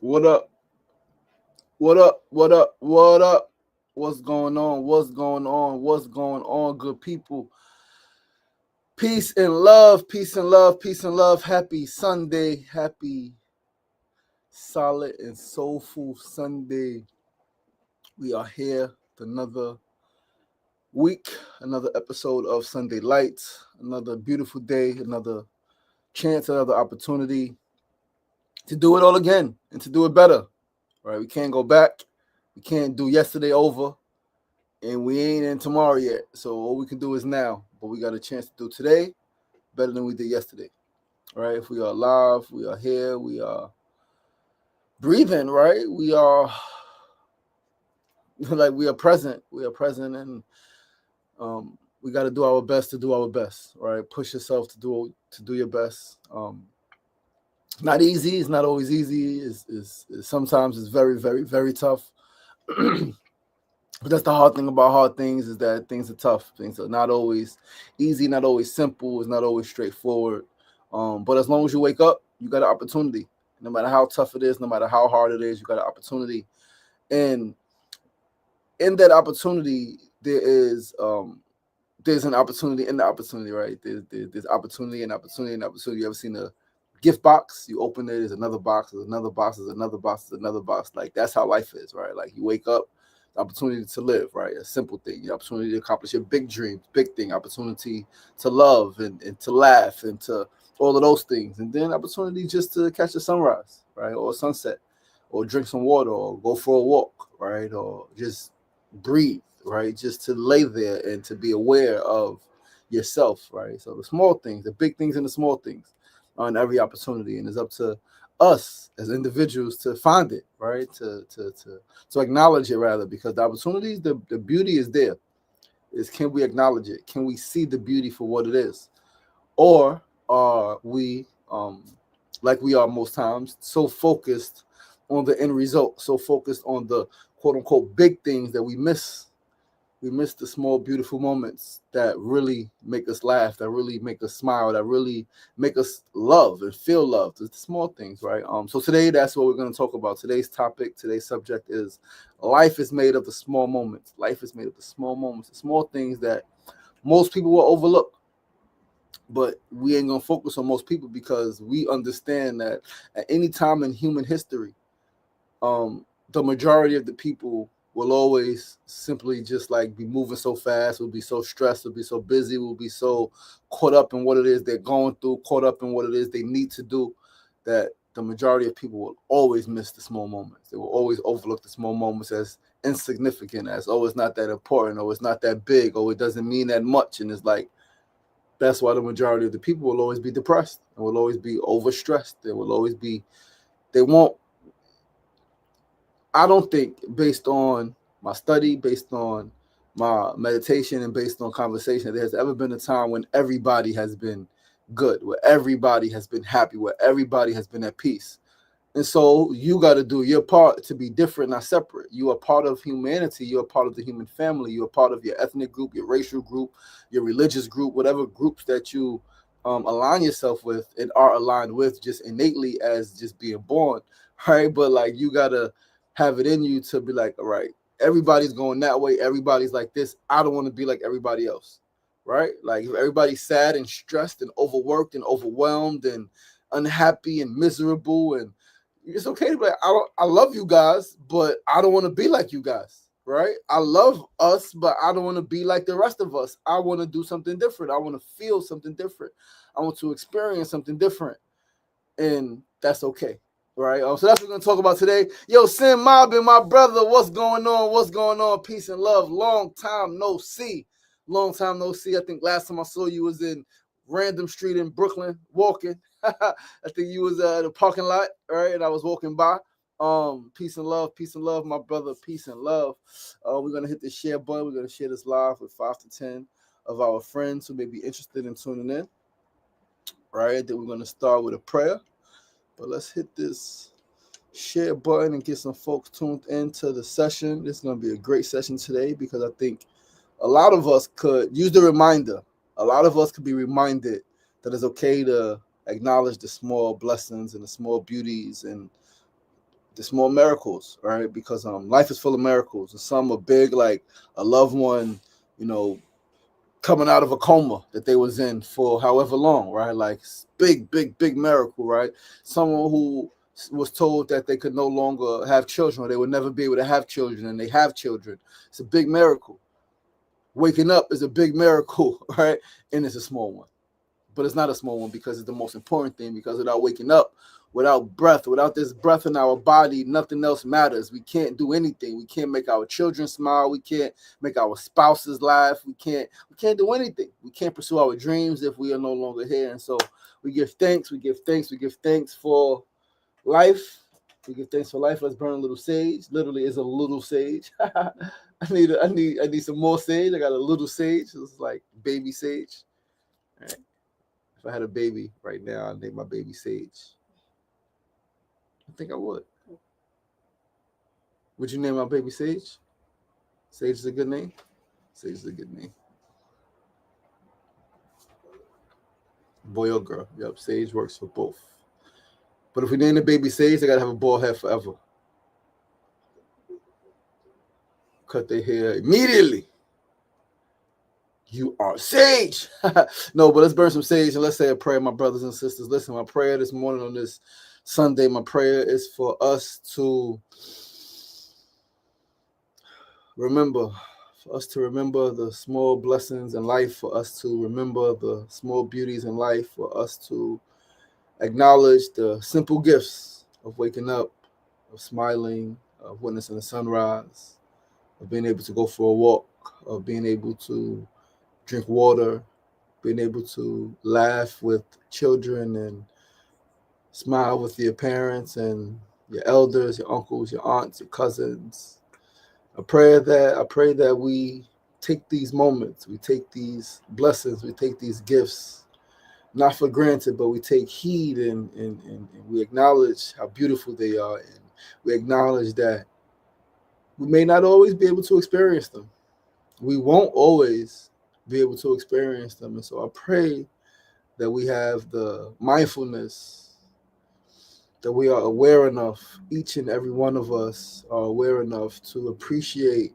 What up? What up? What up? What up? What's going on? What's going on? What's going on, good people? Peace and love, peace and love, peace and love. Happy Sunday. Happy, solid, and soulful Sunday. We are here with another week, another episode of Sunday Lights, another beautiful day, another chance, another opportunity to do it all again and to do it better. Right? We can't go back. We can't do yesterday over. And we ain't in tomorrow yet. So all we can do is now. But we got a chance to do today better than we did yesterday. Right? If we are alive, we are here, we are breathing, right? We are like we are present. We are present and we got to do our best to do our best, right? Push yourself to do your best. Not easy. It's not always easy. It's sometimes it's very, very, very tough. But that's the hard thing about hard things is that things are tough. Things are not always easy, not always simple. It's not always straightforward. But as long as you wake up, you got an opportunity. No matter how tough it is, no matter how hard it is, you got an opportunity. And in that opportunity, there's an opportunity in the opportunity, right? There's opportunity and opportunity and opportunity. You ever seen a gift box? You open it, there's another box, there's another box, there's another box, there's another box. Like that's how life is, right? Like you wake up, opportunity to live, right? A simple thing, the opportunity to accomplish your big dreams, big thing, opportunity to love and to laugh and to all of those things. And then opportunity just to catch a sunrise, right? Or a sunset, or drink some water, or go for a walk, right? Or just breathe, right? Just to lay there and to be aware of yourself, right? So the small things, the big things and the small things on every opportunity. And it's up to us as individuals to find it, right? To acknowledge it rather, because the opportunities, the beauty is there. Is can we acknowledge it? Can we see the beauty for what it is? Or are we like we are most times, so focused on the end result, so focused on the quote unquote big things that we miss the small, beautiful moments that really make us laugh, that really make us smile, that really make us love and feel loved. It's the small things, right? So today, that's what we're going to talk about. Today's topic, today's subject is life is made of the small moments. Life is made of the small moments, the small things that most people will overlook. But we ain't gonna focus on most people because we understand that at any time in human history, the majority of the people will always simply just like be moving so fast, will be so stressed, will be so busy, will be so caught up in what it is they're going through, caught up in what it is they need to do, that the majority of people will always miss the small moments. They will always overlook the small moments as insignificant, as oh, it's not that important, or it's not that big, or it doesn't mean that much. And it's like that's why the majority of the people will always be depressed and will always be overstressed. They will always be, they won't, I don't think, based on my study, based on my meditation, and based on conversation, there has ever been a time when everybody has been good, where everybody has been happy, where everybody has been at peace. And so you got to do your part to be different, not separate. You are part of humanity. You're part of the human family. You're part of your ethnic group, your racial group, your religious group, whatever groups that you align yourself with and are aligned with just innately as just being born, right? But like you got to have it in you to be like, all right, everybody's going that way. Everybody's like this. I don't want to be like everybody else, right? Like if everybody's sad and stressed and overworked and overwhelmed and unhappy and miserable, and it's okay to be like, I love you guys, but I don't want to be like you guys, right? I love us, but I don't want to be like the rest of us. I want to do something different. I want to feel something different. I want to experience something different, and that's okay, right? So that's what we're gonna talk about today. Yo, Sin Mobbin, my brother, what's going on? What's going on? Peace and love. Long time no see. Long time no see. I think last time I saw you was in Random Street in Brooklyn walking. I think you was at the parking lot, right? And I was walking by. Peace and love, my brother. Peace and love. We're gonna hit the share button. We're gonna share this live with 5 to 10 of our friends who may be interested in tuning in. Right, then we're gonna start with a prayer. But let's hit this share button and get some folks tuned into the session. This is gonna be a great session today because I think a lot of us could use the reminder. A lot of us could be reminded that it's okay to acknowledge the small blessings and the small beauties and the small miracles, right? Because life is full of miracles, and some are big, like a loved one, you know, coming out of a coma that they was in for however long, right? Like big miracle, right? Someone who was told that they could no longer have children, or they would never be able to have children, and they have children. It's a big miracle. Waking up is a big miracle, right? And it's a small one. But it's not a small one because it's the most important thing, because without waking up, without breath, without this breath in our body, nothing else matters. We can't do anything. We can't make our children smile. We can't make our spouses laugh. We can't do anything. We can't pursue our dreams if we are no longer here. And so we give thanks. We give thanks for life. We give thanks for life. Let's burn a little sage. Literally is a little sage. I need some more sage. I got a little sage. It's like baby sage. All right. If I had a baby right now, I'd name my baby Sage. I think I would. Would you name my baby Sage? Sage is a good name? Sage is a good name. Boy or girl. Yep, Sage works for both. But if we name the baby Sage, they got to have a bald head forever. Cut their hair immediately. You are Sage. No, but let's burn some sage and let's say a prayer, my brothers and sisters. Listen, my prayer this morning on this Sunday, my prayer is for us to remember the small blessings in life, for us to remember the small beauties in life, for us to acknowledge the simple gifts of waking up, of smiling, of witnessing the sunrise, of being able to go for a walk, of being able to drink water, being able to laugh with children and smile with your parents and your elders, your uncles, your aunts, your cousins. I pray that we take these moments, we take these blessings, we take these gifts, not for granted, but we take heed and we acknowledge how beautiful they are, and we acknowledge that we may not always be able to experience them. We won't always be able to experience them. And so I pray that we have the mindfulness, that we are aware enough, each and every one of us are aware enough to appreciate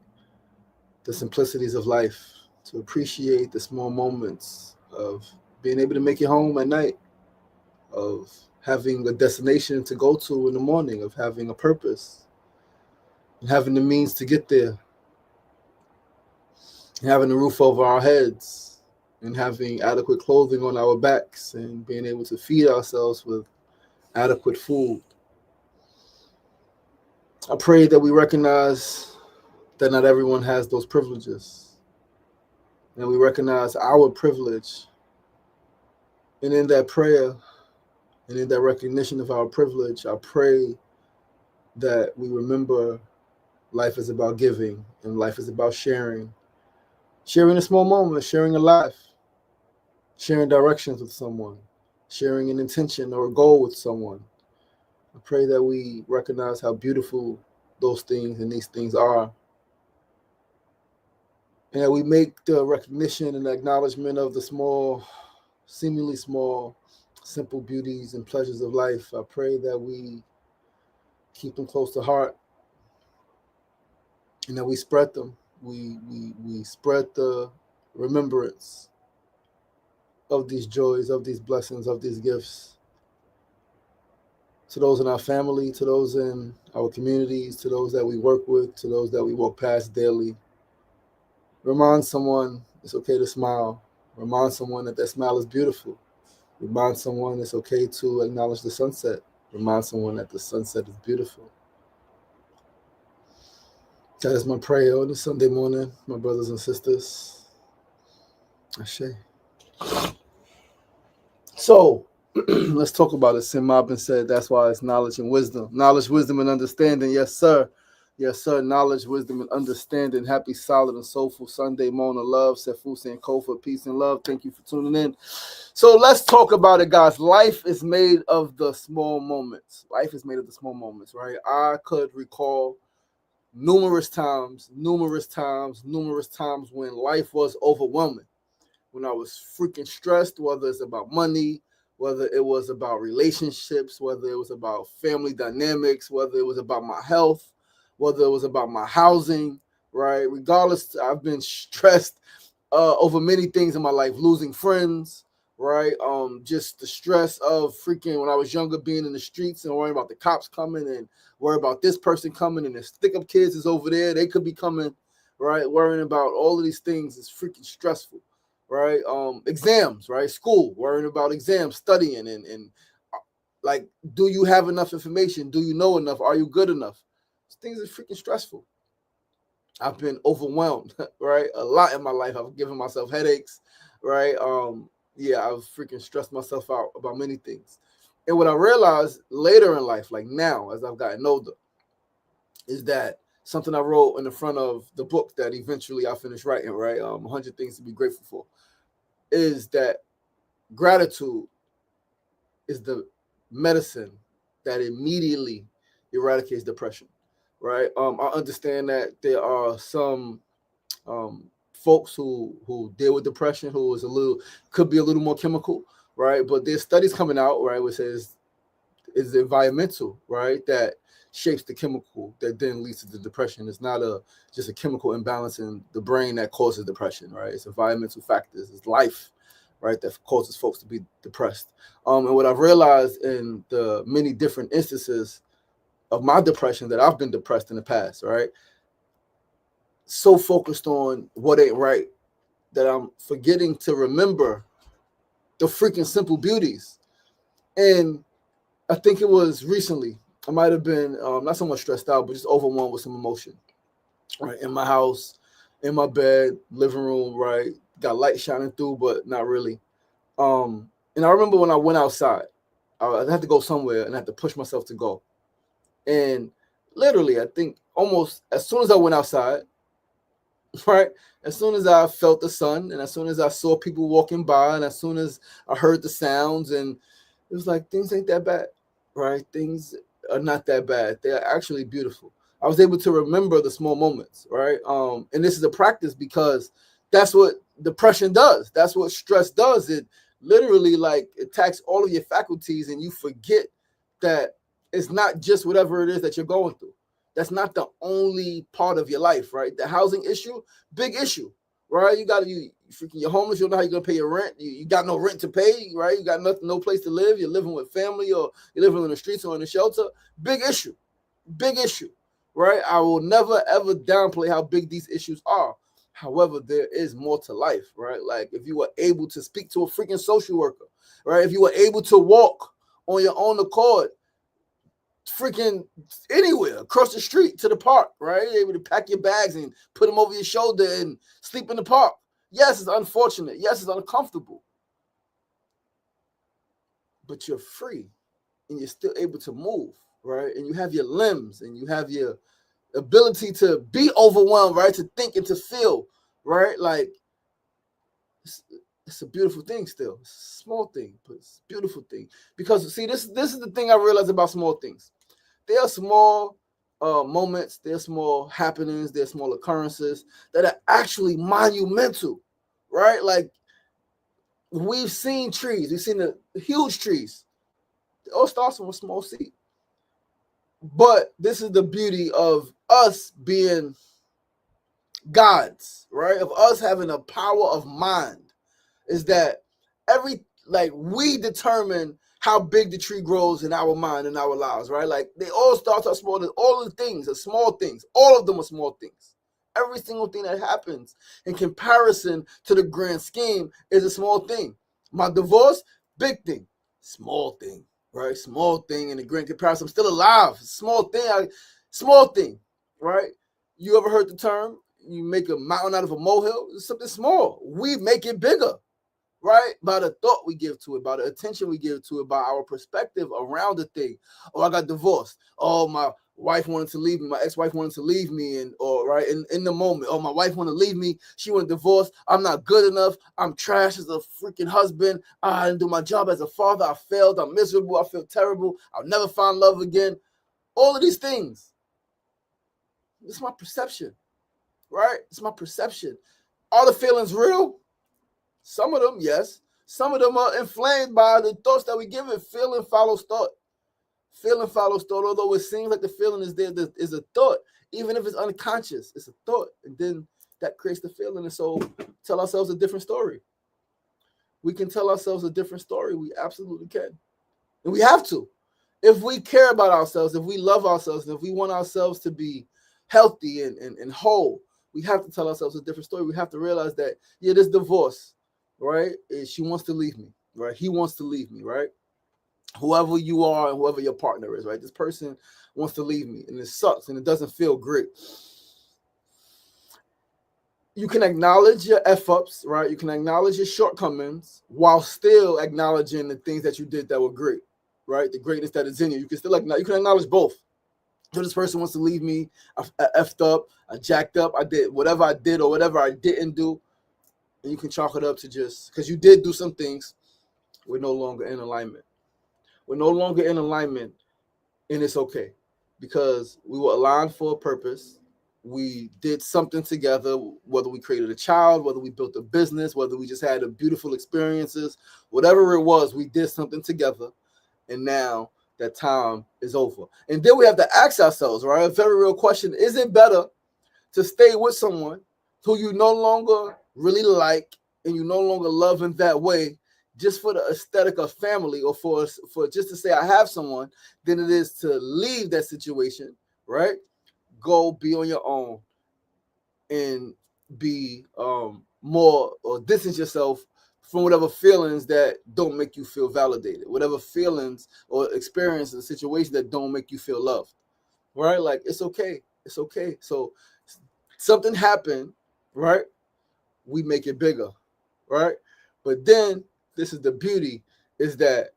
the simplicities of life, to appreciate the small moments of being able to make it home at night, of having a destination to go to in the morning, of having a purpose, and having the means to get there, and having the roof over our heads, and having adequate clothing on our backs, and being able to feed ourselves with adequate food. I pray that we recognize that not everyone has those privileges, and we recognize our privilege. And in that prayer and in that recognition of our privilege, I pray that we remember life is about giving, and life is about sharing a small moment, sharing a life, sharing directions with someone, sharing an intention or a goal with someone. I pray that we recognize how beautiful those things and these things are, and that we make the recognition and acknowledgement of the small, seemingly small, simple beauties and pleasures of life. I pray that we keep them close to heart, and that we spread them. We spread the remembrance of these joys, of these blessings, of these gifts to those in our family, to those in our communities, to those that we work with, to those that we walk past daily. Remind someone it's okay to smile. Remind someone that that smile is beautiful. Remind someone it's okay to acknowledge the sunset. Remind someone that the sunset is beautiful. That is my prayer on this Sunday morning, my brothers and sisters. Ashe. So, let's talk about it. Sim Mabin said that's why it's knowledge and wisdom. Knowledge, wisdom, and understanding. Yes, sir. Yes, sir. Knowledge, wisdom, and understanding. Happy, solid, and soulful Sunday. Mona Love, Sefu Sankofa, peace and love. Thank you for tuning in. So let's talk about it, guys. Life is made of the small moments. Life is made of the small moments, right? I could recall numerous times when life was overwhelming, when I was freaking stressed, whether it's about money, whether it was about relationships, whether it was about family dynamics, whether it was about my health, whether it was about my housing, right? Regardless, I've been stressed over many things in my life, losing friends, right? Just the stress of freaking when I was younger, being in the streets and worrying about the cops coming and worry about this person coming and the stick-up kids is over there. They could be coming, right? Worrying about all of these things is freaking stressful, right? Exams, right? School, worrying about exams, studying and like, do you have enough information? Do you know enough? Are you good enough? These things are freaking stressful. I've been overwhelmed, right? A lot in my life. I've given myself headaches, right? Yeah, I've freaking stressed myself out about many things. And what I realized later in life, like now, as I've gotten older, is that something I wrote in the front of the book that eventually I finished writing, right? 100 Things to Be Grateful For, is that gratitude is the medicine that immediately eradicates depression, right? I understand that there are some folks who deal with depression who is could be a little more chemical, right? But there's studies coming out, right, which says is environmental, right, that shapes the chemical that then leads to the depression. It's not just a chemical imbalance in the brain that causes depression, right? It's environmental factors, it's life, right, that causes folks to be depressed. And what I've realized in the many different instances of my depression that I've been depressed in the past, right, so focused on what ain't right that I'm forgetting to remember the freaking simple beauties. And I think it was recently, I might have been not so much stressed out, but just overwhelmed with some emotion, right? In my house, in my bed, living room, right? Got light shining through, but not really. And I remember when I went outside, I had to go somewhere and I had to push myself to go. And literally, I think almost as soon as I went outside, right? As soon as I felt the sun and as soon as I saw people walking by and as soon as I heard the sounds, and it was like, things ain't that bad, right? Things are not that bad. They're actually beautiful. I was able to remember the small moments, right? And this is a practice because that's what depression does. That's what stress does. It literally like attacks all of your faculties and you forget that it's not just whatever it is that you're going through. That's not the only part of your life, right? The housing issue, big issue, right? You freaking, you're homeless. You don't know how you're gonna pay your rent. You got no rent to pay, right? You got nothing, no place to live. You're living with family or you're living in the streets or in a shelter. Big issue, right? I will never ever downplay how big these issues are. However, there is more to life, right? Like if you were able to speak to a freaking social worker, right? If you were able to walk on your own accord, freaking anywhere across the street to the park, right? You're able to pack your bags and put them over your shoulder and sleep in the park. Yes, it's unfortunate. Yes, it's uncomfortable. But you're free and you're still able to move, right? And you have your limbs and you have your ability to be overwhelmed, right? To think and to feel, right? Like it's a beautiful thing still. It's a small thing, but it's a beautiful thing. Because see, this is the thing I realized about small things. There are small moments, there are small happenings, there are small occurrences that are actually monumental, right? Like we've seen trees, we've seen the huge trees. It all starts from a small seed. But this is the beauty of us being gods, right? Of us having a power of mind, is that we determine how big the tree grows in our mind and our lives, right? Like they all start out small. All the things are small things. All of them are small things. Every single thing that happens in comparison to the grand scheme is a small thing. My divorce, big thing. Small thing, right? Small thing in the grand comparison. I'm still alive. Small thing. Small thing, right? You ever heard the term, you make a mountain out of a molehill? It's something small. We make it bigger, right? By the thought we give to it, by the attention we give to it, by our perspective around the thing. Oh, I got divorced. Oh, my wife wanted to leave me. My ex-wife wanted to leave me. And or right in the moment, oh, my wife wanted to leave me. She wanted divorced. I'm not good enough. I'm trash as a freaking husband. I didn't do my job as a father. I failed. I'm miserable. I feel terrible. I'll never find love again. All of these things. It's my perception, right? It's my perception. Are the feelings real? Some of them, yes. Some of them are inflamed by the thoughts that we give it. Feeling follows thought. Feeling follows thought. Although it seems like the feeling is there is a thought. Even if it's unconscious, it's a thought. And then that creates the feeling. And so tell ourselves a different story. We can tell ourselves a different story. We absolutely can. And we have to. If we care about ourselves, if we love ourselves, and if we want ourselves to be healthy and whole, we have to tell ourselves a different story. We have to realize that, yeah, this divorce, right? She wants to leave me, right? He wants to leave me, right? Whoever you are and whoever your partner is, right? This person wants to leave me, and it sucks, and it doesn't feel great. You can acknowledge your F-ups, right? You can acknowledge your shortcomings while still acknowledging the things that you did that were great, right? The greatness that is in you. You can still acknowledge both. So this person wants to leave me, I effed up, I jacked up, I did whatever I did or whatever I didn't do. And you can chalk it up to just, because you did do some things, we're no longer in alignment. We're no longer in alignment, and it's okay. Because we were aligned for a purpose. We did something together, whether we created a child, whether we built a business, whether we just had a beautiful experiences, whatever it was, we did something together. And now that time is over. And then we have to ask ourselves, right? A very real question. Is it better to stay with someone who you no longer really like and you no longer love in that way just for the aesthetic of family or for just to say I have someone than it is to leave that situation, right? Go be on your own and be more or distance yourself from whatever feelings that don't make you feel validated, whatever feelings or experience a situation that don't make you feel loved, right? Like, it's okay. It's okay. So something happened, right? We make it bigger, right? But then this is the beauty, is that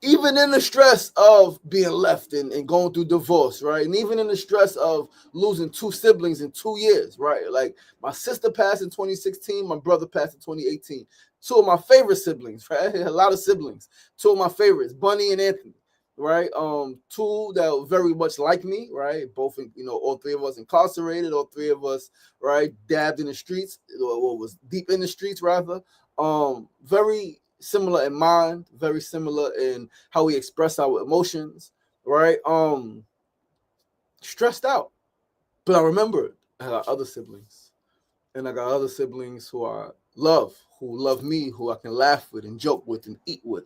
even in the stress of being left and going through divorce, right? And even in the stress of losing 2 siblings in 2 years, right? Like, my sister passed in 2016, my brother passed in 2018. 2 of my favorite siblings, right? A lot of siblings. 2 of my favorites, Bunny and Anthony, right? 2 that were very much like me, right? Both, all 3 of us incarcerated, all 3 of us, right, dabbed in the streets, or was deep in the streets rather. Very similar in mind, very similar in how we express our emotions, right? Stressed out. But I remembered I got other siblings. And I got other siblings who I love, who love me, who I can laugh with and joke with and eat with,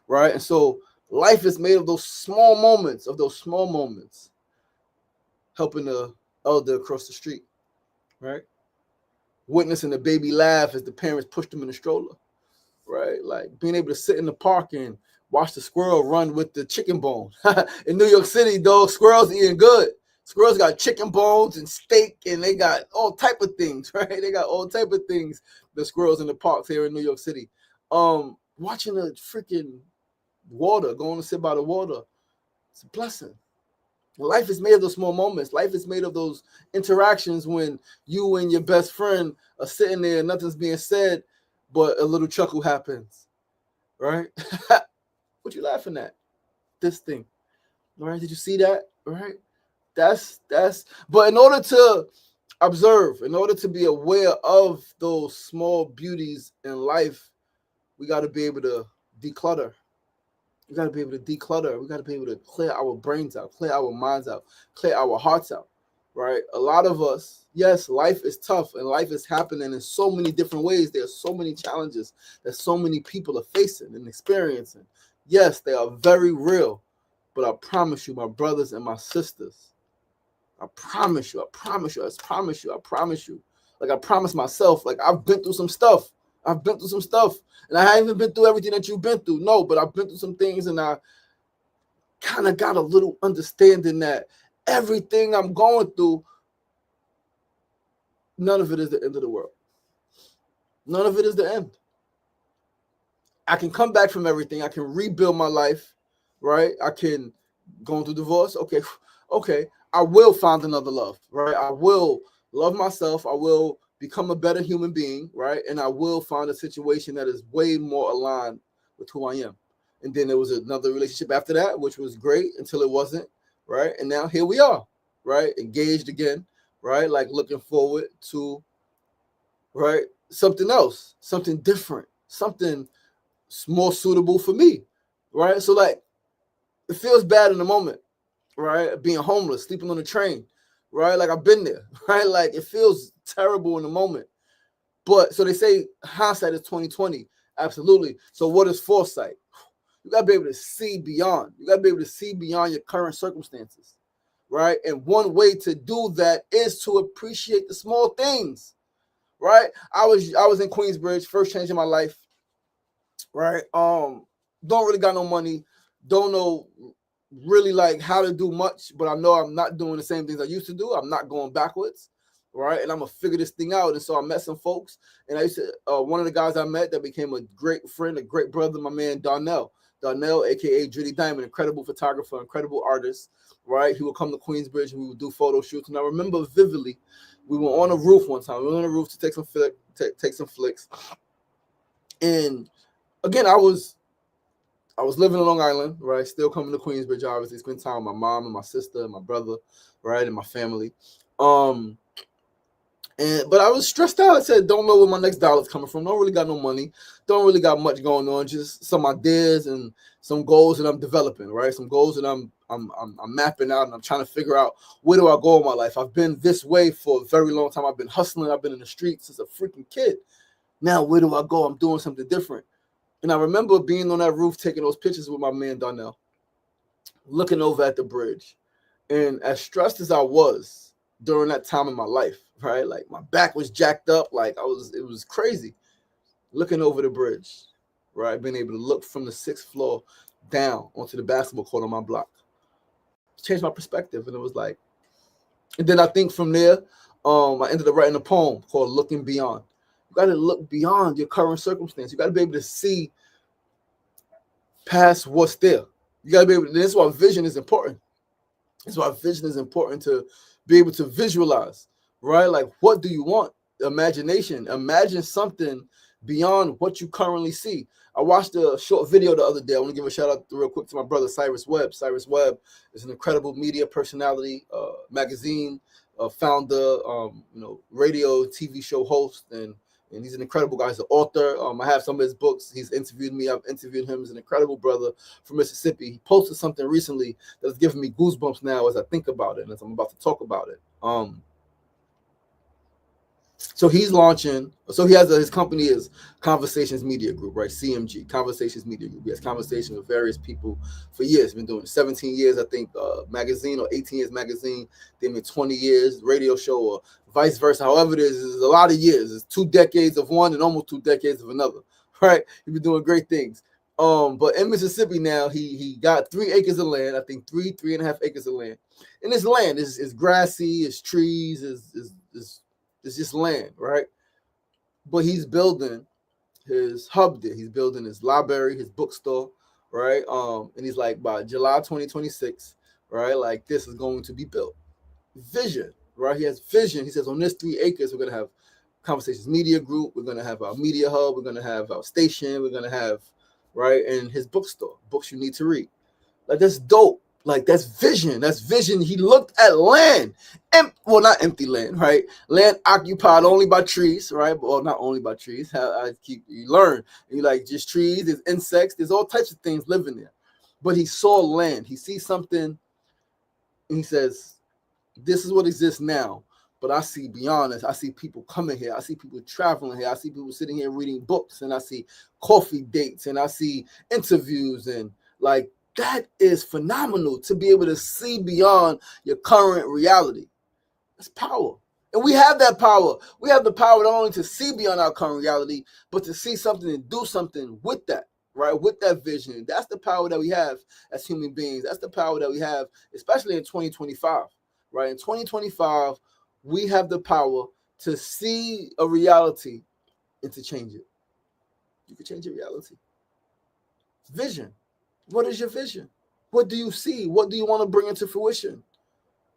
right? And so life is made of those small moments, helping the elder across the street, right? Witnessing the baby laugh as the parents pushed them in the stroller, right? Like being able to sit in the park and watch the squirrel run with the chicken bone. In New York City, though, squirrels eating good. Squirrels got chicken bones and steak, and they got all type of things, right? They got all type of things, the squirrels in the parks here in New York City. Watching the freaking water, going to sit by the water, it's a blessing. Life is made of those small moments. Life is made of those interactions when you and your best friend are sitting there and nothing's being said, but a little chuckle happens, right? What you laughing at? This thing, right? Did you see that? Right? That's. But in order to observe, in order to be aware of those small beauties in life, we got to be able to declutter. We got to be able to declutter. We got to be able to clear our brains out, clear our minds out, clear our hearts out, right? A lot of us, yes, life is tough and life is happening in so many different ways. There's so many challenges that so many people are facing and experiencing. Yes, they are very real, but I promise you, my brothers and my sisters, I promise you, like I promise myself, like I've been through some stuff. And I haven't even been through everything that you've been through. No, but I've been through some things and I kind of got a little understanding that everything I'm going through, none of it is the end of the world. None of it is the end. I can come back from everything. I can rebuild my life, right? I can go through divorce. Okay. I will find another love, right? I will love myself. I will become a better human being, right? And I will find a situation that is way more aligned with who I am. And then there was another relationship after that, which was great until it wasn't, right? And now here we are, right? Engaged again, right? Like looking forward to, right? Something else, something different, something more suitable for me, right? So like, it feels bad in the moment, right? Being homeless, sleeping on the train, right? Like I've been there, right? Like it feels terrible in the moment. But so they say hindsight is 2020. Absolutely. So what is foresight? You gotta be able to see beyond. You gotta be able to see beyond your current circumstances, right? And one way to do that is to appreciate the small things, right? I was in Queensbridge, first change in my life, right? Don't really got no money, don't know really like how to do much, but I know I'm not doing the same things I used to do. I'm not going backwards, right? And I'm gonna figure this thing out. And so I met some folks, and I used to one of the guys I met that became a great friend, a great brother, my man Darnell, aka Dritty Diamond, incredible photographer, incredible artist, right? He would come to Queensbridge and we would do photo shoots. And I remember vividly, we were on a roof one time. We were on a roof to take some flicks. And again, I was living in Long Island, right? Still coming to Queensbridge, obviously, spend time with my mom and my sister and my brother, right? And my family. But I was stressed out. I said, don't know where my next dollar's coming from. Don't really got no money. Don't really got much going on. Just some ideas and some goals that I'm developing, right? Some goals that I'm mapping out, and I'm trying to figure out where do I go in my life. I've been this way for a very long time. I've been hustling. I've been in the streets since a freaking kid. Now, where do I go? I'm doing something different. And I remember being on that roof, taking those pictures with my man Darnell, looking over at the bridge. And as stressed as I was during that time in my life, right? Like my back was jacked up. Like it was crazy. Looking over the bridge, right? Being able to look from the 6th floor down onto the basketball court on my block. Changed my perspective. And it was like, and then I think from there, I ended up writing a poem called Looking Beyond. You got to look beyond your current circumstance. You got to be able to see past what's there. You got to be able to, that's why vision is important. That's why vision is important, to be able to visualize, right? Like, what do you want? Imagination. Imagine something beyond what you currently see. I watched a short video the other day. I want to give a shout out real quick to my brother, Cyrus Webb. Cyrus Webb is an incredible media personality, magazine founder, radio, TV show host, and he's an incredible guy. He's an author. I have some of his books. He's interviewed me. I've interviewed him. He's an incredible brother from Mississippi. He posted something recently that's giving me goosebumps now as I think about it and as I'm about to talk about it. So he's launching. So he has his company is Conversations Media Group, right? CMG, Conversations Media Group. He has conversations with various people for years. Been doing 17 years, I think, magazine, or 18 years magazine. Then been 20 years radio show, or vice versa. However it is a lot of years. It's 2 decades of one and almost 2 decades of another, right? He's been doing great things. But in Mississippi now, he got 3 acres of land. I think 3.5 acres of land. And this land is grassy, it's trees, it's just land, right? But he's building his hub there. He's building his library, his bookstore, right? And he's like, by July 2026, right? Like, this is going to be built. Vision, right? He has vision. He says, on this 3 acres, we're going to have Conversations Media Group. We're going to have our media hub. We're going to have our station. We're going to have, right? And his bookstore, books you need to read. Like, that's dope. Like, that's vision. That's vision. He looked at land, well, not empty land, right? Land occupied only by trees, right? Well, not only by trees. You learn. You like just trees. There's insects. There's all types of things living there. But he saw land. He sees something, and he says, "This is what exists now. But I see beyond this. I see people coming here. I see people traveling here. I see people sitting here reading books, and I see coffee dates, and I see interviews, and like." That is phenomenal, to be able to see beyond your current reality. That's power. And we have that power. We have the power not only to see beyond our current reality, but to see something and do something with that, right? With that vision. That's the power that we have as human beings. That's the power that we have, especially in 2025, right? In 2025, we have the power to see a reality and to change it. You can change your reality. Vision. What is your vision? What do you see? What do you want to bring into fruition?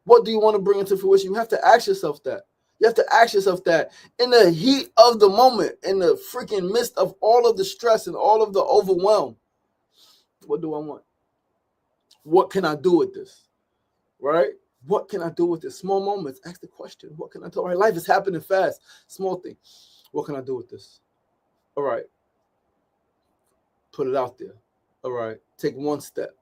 What do you want to bring into fruition? You have to ask yourself that. You have to ask yourself that in the heat of the moment, in the freaking midst of all of the stress and all of the overwhelm. What do I want? What can I do with this? Right? What can I do with this? Small moments. Ask the question. What can I do? All right, life is happening fast. Small thing. What can I do with this? All right. Put it out there. All right. Take one step.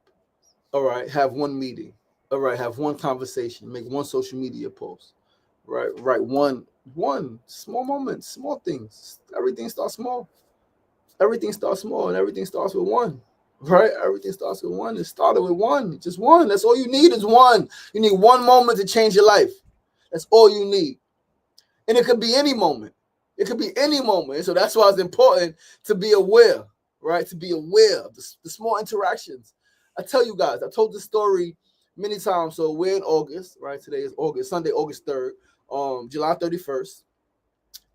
All right. Have one meeting. All right. Have one conversation. Make one social media post. Right. Right. One small moment, small things. Everything starts small. Everything starts small, and everything starts with one. Right? Everything starts with one. It started with one. Just one. That's all you need is one. You need one moment to change your life. That's all you need. And it could be any moment. It could be any moment. So that's why it's important to be aware, right? To be aware of the small interactions. I tell you guys, I told this story many times. So we're in August, right? Today is August, Sunday, August 3rd. July 31st,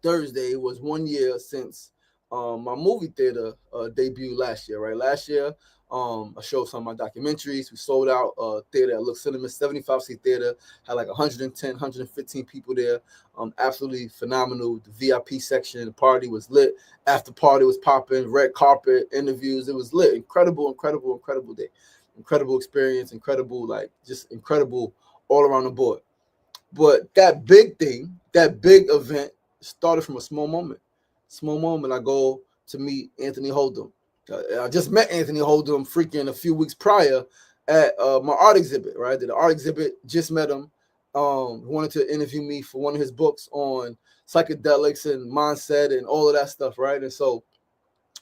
Thursday, was 1 year since my movie theater debut last year, right? Last year, I showed some of my documentaries. We sold out theater at Look Cinema, 75-seat theater, had like 110, 115 people there. Absolutely phenomenal. The VIP section, the party was lit. After party was popping, red carpet, interviews. It was lit. Incredible, incredible, incredible day. Incredible experience, incredible, like just incredible all around the board. But that big thing, that big event started from a small moment. Small moment. I go to meet Anthony Hold'em. I just met Anthony Hold'em freaking a few weeks prior at my art exhibit, right? Did the art exhibit, just met him. Wanted to interview me for one of his books on psychedelics and mindset and all of that stuff, right? And so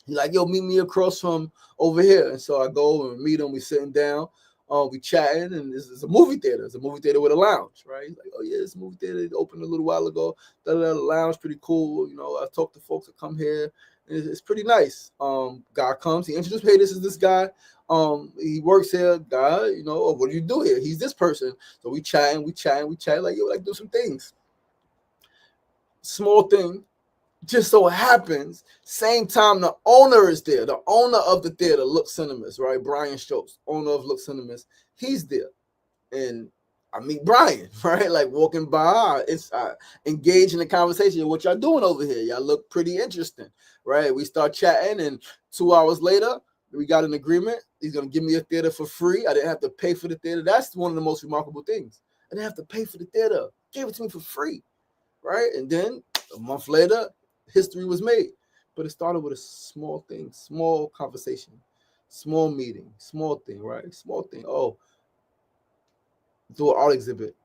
he's like, yo, meet me across from over here. And so I go and meet him. We sitting down. We chatting, and it's a movie theater. It's a movie theater with a lounge, right? He's like, oh yeah, it's a movie theater. It opened a little while ago. The lounge pretty cool. You know, I talked to folks that come here. It's pretty nice. Guy comes. He introduced me. Hey, this is this guy. He works here. Guy, you know, oh, what do you do here? He's this person. So we chatting. Like, yo, like do some things. Small thing. Just so happens, same time the owner is there. The owner of the theater, Look Cinemas, right? Brian Schultz, owner of Look Cinemas. He's there. And I meet Brian, right? Like walking by, I engage in the conversation. What y'all doing over here? Y'all look pretty interesting, right? We start chatting, and 2 hours later, we got an agreement. He's going to give me a theater for free. I didn't have to pay for the theater. That's one of the most remarkable things. I didn't have to pay for the theater. He gave it to me for free, right? And then a month later, history was made. But it started with a small thing, small conversation, small meeting, small thing, right? Small thing. Oh, do an art exhibit.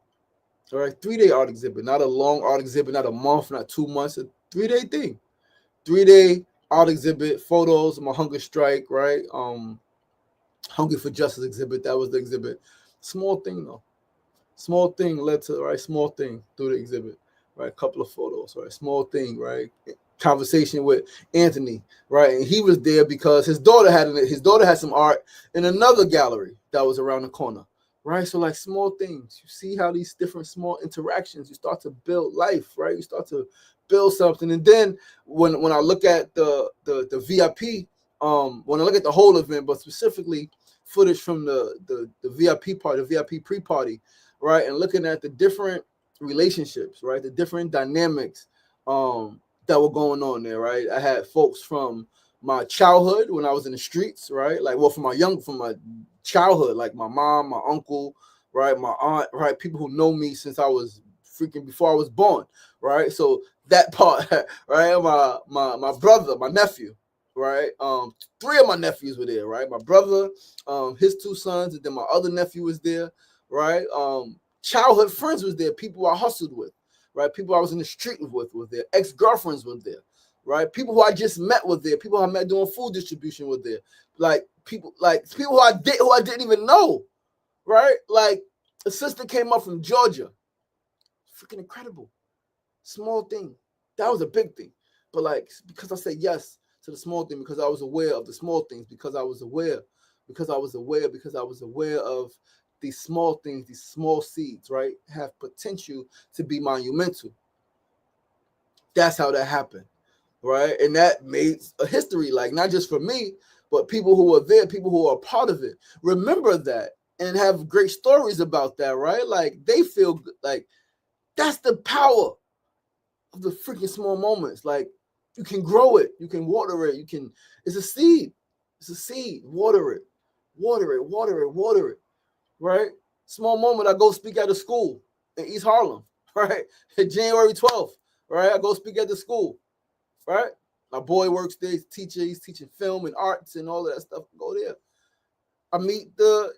All right, 3-day art exhibit, not a long art exhibit, not a month, not 2 months, a 3-day thing. 3-day art exhibit, photos of my hunger strike, right? Hungry for Justice exhibit. That was the exhibit. Small thing though. Small thing led to, right? Small thing through the exhibit, right? A couple of photos, right? Small thing, right? Conversation with Anthony, right? And he was there because his daughter had some art in another gallery that was around the corner, right? So like small things. You see how these different small interactions, you start to build life, right? You start to build something. And then when I look at the VIP, when I look at the whole event, but specifically footage from the VIP party, the VIP pre-party, right? And looking at the different relationships, right? The different dynamics that were going on there, right? I had folks from my childhood when I was in the streets, right? Like, well, from my childhood, like my mom, my uncle, right? My aunt, right? People who know me since I was freaking before I was born, right? So that part, right? My brother, my nephew, right? 3 of my nephews were there, right? My brother, his 2 sons, and then my other nephew was there, right? Childhood friends was there, people I hustled with, right? People I was in the street with were there. Ex-girlfriends were there, right? People who I just met were there. People I met doing food distribution were there. Like people who I didn't even know, right? Like a sister came up from Georgia. Freaking incredible. Small thing. That was a big thing. But like, because I said yes to the small thing, because I was aware of the small things, because I was aware of these small things, these small seeds, right, have potential to be monumental. That's how that happened, right? And that made a history, like not just for me, but people who are there, people who are a part of it. Remember that and have great stories about that, right? Like they feel like that's the power of the freaking small moments. Like you can grow it, you can water it, it's a seed. It's a seed. Water it, right? Small moment, I go speak at a school in East Harlem, right? January 12th, right? I go speak at the school, right? My boy works there. He's a teacher. He's teaching film and arts and all of that stuff. Go there. I meet the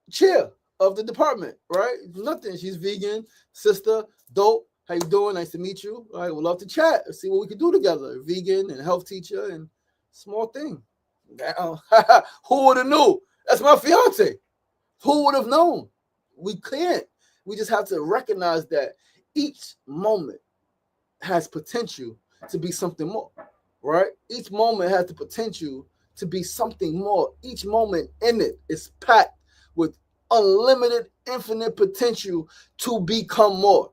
chair of the department, right? Nothing. She's vegan, sister, dope. How you doing? Nice to meet you. All right, we'd love to chat. See what we can do together. Vegan and health teacher and small thing. Now, who would have knew? That's my fiance. Who would have known? We can't. We just have to recognize that each moment has potential to be something more, right? Each moment has the potential to be something more. Each moment in it is packed with unlimited, infinite potential to become more,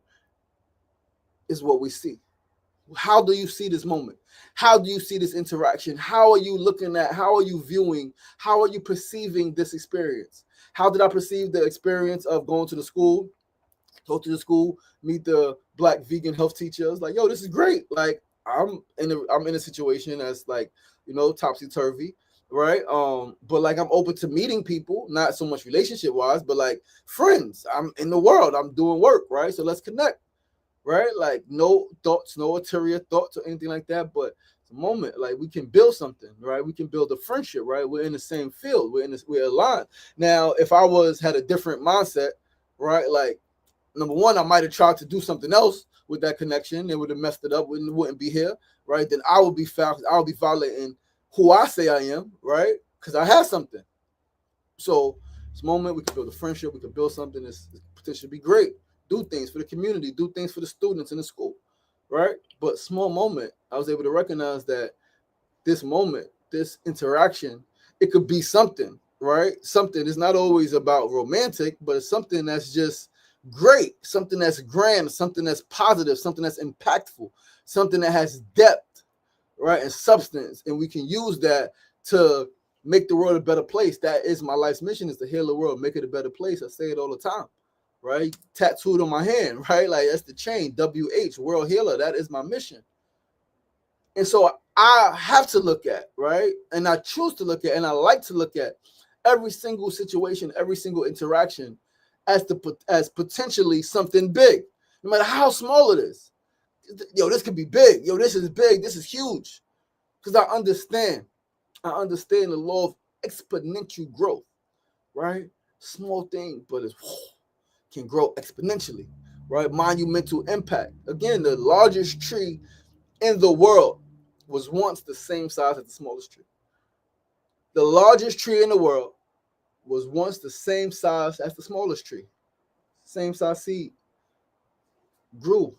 is what we see. How do you see this moment? How do you see this interaction? How are you looking at, how are you viewing, how are you perceiving this experience? How did I perceive the experience of going to the school, go to the school, meet the Black vegan health teacher? I was like, yo, this is great. Like, I'm in a situation that's like, you know, topsy-turvy, right? But like, I'm open to meeting people, not so much relationship wise, but like friends. I'm in the world, I'm doing work, right? So let's connect, right? Like, no thoughts, no ulterior thoughts or anything like that, but it's a moment, like, we can build something, right? We can build a friendship, right? We're in the same field, we're aligned. Now, if I had a different mindset, right? Like, number one, I might have tried to do something else with that connection. It would have messed it up. Wouldn't be here, right? Then I would be found. I would be violating who I say I am, right? Because I have something. So this moment, we can build a friendship. We can build something that's potentially be great. Do things for the community. Do things for the students in the school, right? But small moment, I was able to recognize that this moment, this interaction, it could be something, right? Something. It's not always about romantic, but it's something that's just great, something that's grand, something that's positive, something that's impactful, something that has depth, right, and substance, and we can use that to make the world a better place. That is my life's mission, is to heal the world, make it a better place. I say it all the time, right? Tattooed on my hand, right? Like, that's the chain, WH, World Healer. That is my mission. And so I have to look at, right, and I choose to look at, and I like to look at every single situation, every single interaction as potentially something big, no matter how small it is. Yo, this could be big. Yo, this is big. This is huge. Because I understand the law of exponential growth, right? Small thing, but it can grow exponentially, right? Monumental impact. Again, the largest tree in the world was once the same size as the smallest tree. The largest tree in the world was once the same size as the smallest tree. Same size seed. Grew.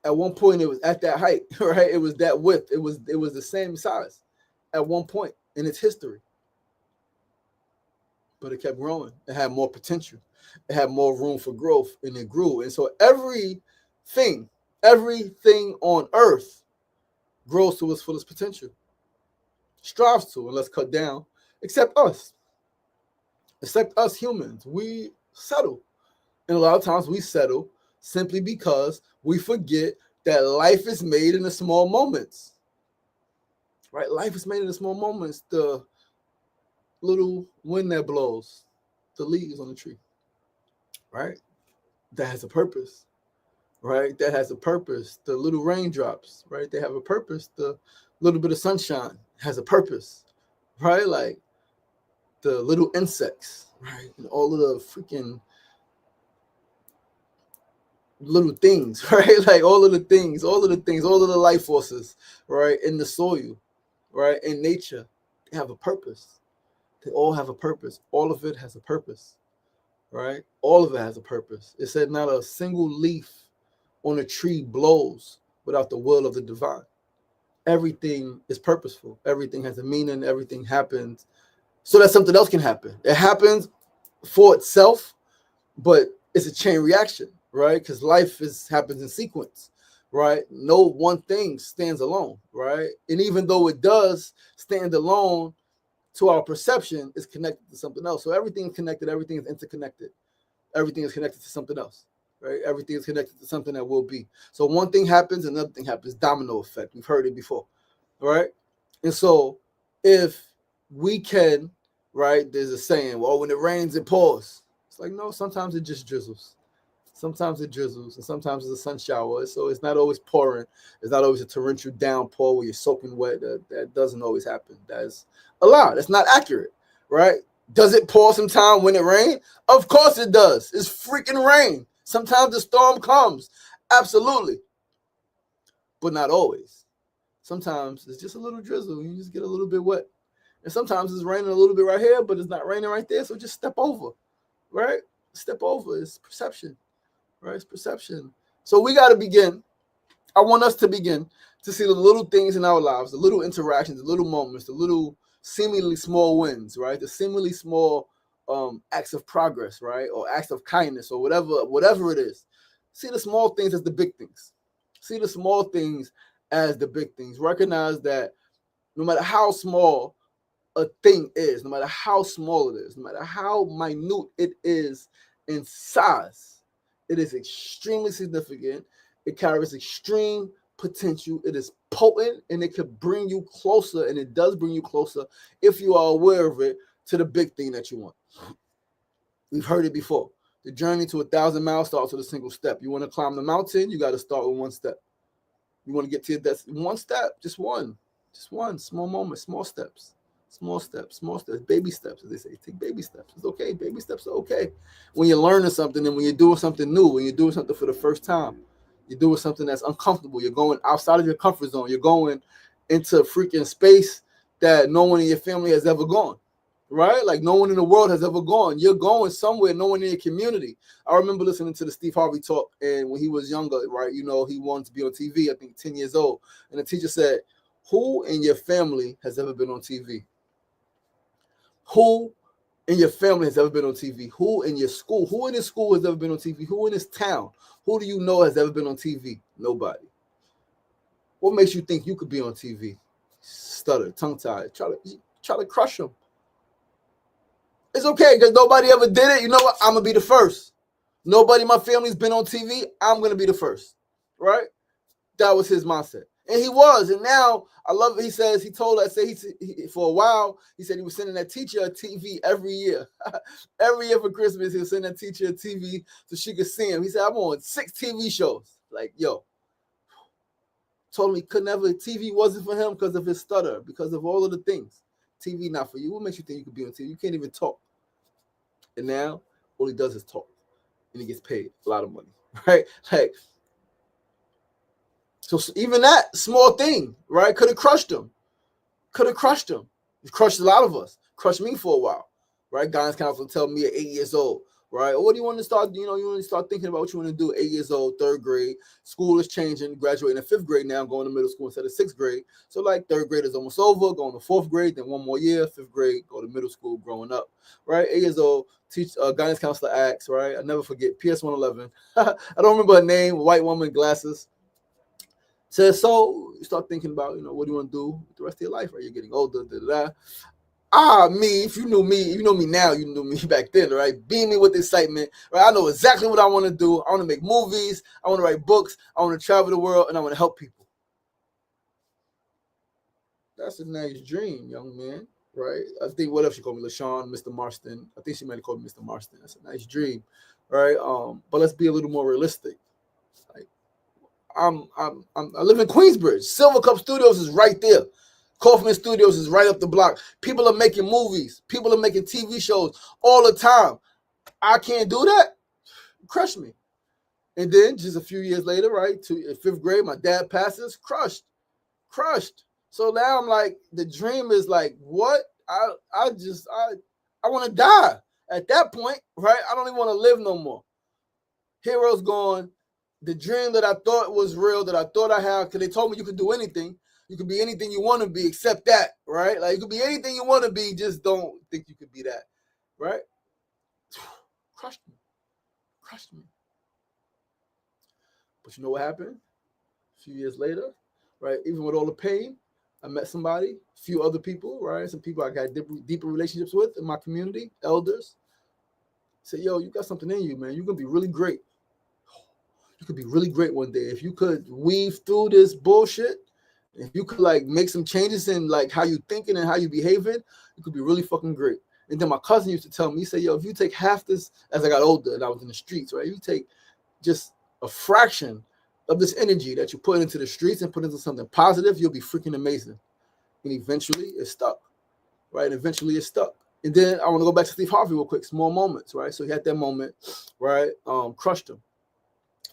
At one point, it was at that height, right? It was that width. It was the same size at one point in its history. But it kept growing. It had more potential. It had more room for growth, and it grew. And so everything on earth grows to its fullest potential. Strives to, and let's cut down, except us. Except us humans. We settle. And a lot of times we settle simply because we forget that life is made in the small moments. Right? Life is made in the small moments. The little wind that blows, the leaves on the tree. Right? That has a purpose. Right? That has a purpose. The little raindrops, right? They have a purpose. The little bit of sunshine has a purpose. Right? Like the little insects, right? And all of the freaking little things, right? Like all of the life forces, right? In the soil, right? In nature, they have a purpose. They all have a purpose. All of it has a purpose, right? All of it has a purpose. It said not a single leaf on a tree blows without the will of the divine. Everything is purposeful. Everything has a meaning. Everything happens so that something else can happen. It happens for itself, but it's a chain reaction, right? Because life happens in sequence, right? No one thing stands alone, right? And even though it does stand alone, to our perception, it's connected to something else. So everything is connected. Everything is interconnected. Everything is connected to something else, right? Everything is connected to something that will be. So one thing happens, another thing happens. Domino effect. We've heard it before, right? And so if we can, right, there's a saying, well, when it rains, it pours. It's like, no, sometimes it just drizzles. Sometimes it drizzles, and sometimes it's a sun shower. So it's not always pouring. It's not always a torrential downpour where you're soaking wet. That doesn't always happen. That's a lie. That's not accurate, right? Does it pour sometime when it rains? Of course it does. It's freaking rain. Sometimes the storm comes. Absolutely. But not always. Sometimes it's just a little drizzle. You just get a little bit wet. And sometimes it's raining a little bit right here, but it's not raining right there. So just step over, right? Step over. It's perception, right? It's perception. So we got to begin. I want us to begin to see the little things in our lives, the little interactions, the little moments, the little seemingly small wins, right? The seemingly small acts of progress, right? Or acts of kindness or whatever it is. See the small things as the big things. See the small things as the big things. Recognize that no matter how small a thing is, no matter how small it is, no matter how minute it is in size, it is extremely significant. It carries extreme potential. It is potent, and it could bring you closer, and it does bring you closer if you are aware of it, to the big thing that you want. We've heard it before. The journey to 1,000 miles starts with a single step. You want to climb the mountain, you got to start with one step. You want to get to your destination, one step, just one, small moment, small steps. Small steps, baby steps, as they say. Take baby steps. It's okay. Baby steps are okay. When you're learning something and when you're doing something new, when you're doing something for the first time, you're doing something that's uncomfortable. You're going outside of your comfort zone. You're going into freaking space that no one in your family has ever gone, right? Like no one in the world has ever gone. You're going somewhere no one in your community. I remember listening to the Steve Harvey talk, and when he was younger, right, he wanted to be on TV, I think 10 years old. And the teacher said, who in your family has ever been on TV? Who in your family has ever been on TV? Who in your school? Who in this school has ever been on TV? Who in this town? Who do you know has ever been on TV? Nobody. What makes you think you could be on TV? Stutter, tongue-tied, try to crush them. It's okay because nobody ever did it. You know what? I'm going to be the first. Nobody in my family's been on TV. I'm going to be the first, right? That was his mindset. And he was. And now I love it. He says, for a while, he said he was sending that teacher a TV every year. Every year for Christmas, he was sending that teacher a TV so she could see him. He said, I'm on 6 TV shows. Like, yo. Told him he could never, TV wasn't for him because of his stutter, because of all of the things. TV not for you. What makes you think you could be on TV? You can't even talk. And now, all he does is talk. And he gets paid a lot of money, right? Like, so even that small thing, right, could have crushed him. It crushed a lot of us. Crushed me for a while, right? Guidance counselor tell me at 8 years old, right? Or what do you want to start, you want to start thinking about what you want to do 8 years old, 3rd grade. School is changing, graduating in 5th grade now, going to middle school instead of 6th grade. So like 3rd grade is almost over, going to 4th grade, then one more year, 5th grade, go to middle school, growing up, right? 8 years old, guidance counselor asks, right? I never forget, PS 111. I don't remember her name, white woman, glasses. Says, so you start thinking about, what do you want to do with the rest of your life, right? You're getting older, me, if you know me now, you knew me back then, right? Beaming with excitement, right? I know exactly what I want to do. I want to make movies. I want to write books. I want to travel the world, and I want to help people. That's a nice dream, young man, right? I think, what else she called me? LaShawn, Mr. Marston. I think she might have called me Mr. Marston. That's a nice dream, right? But let's be a little more realistic. I live in Queensbridge. Silver Cup Studios is right there. Kaufman Studios is right up the block. People are making movies. People are making TV shows all the time. I can't do that. Crush me. And then just a few years later, right, to 5th grade, my dad passes. Crushed. So now I'm like, the dream is like, what? I want to die at that point, right? I don't even want to live no more. Hero's gone. The dream that I thought was real, that I thought I had, because they told me you could do anything. You could be anything you want to be except that, right? Like, you could be anything you want to be, just don't think you could be that, right? Crushed me. But you know what happened? A few years later, right? Even with all the pain, I met somebody, a few other people, right? Some people I got deeper relationships with in my community, elders. Say, yo, you got something in you, man. You're going to be really great. You could be really great one day. If you could weave through this bullshit, if you could like make some changes in like how you thinking and how you behaving, you could be really fucking great. And then my cousin used to tell me, he said, yo, if you take half this, as I got older and I was in the streets, right? You take just a fraction of this energy that you put into the streets and put into something positive, you'll be freaking amazing. And eventually it stuck, right? Eventually it stuck. And then I want to go back to Steve Harvey real quick. Small moments, right? So he had that moment, right? Crushed him.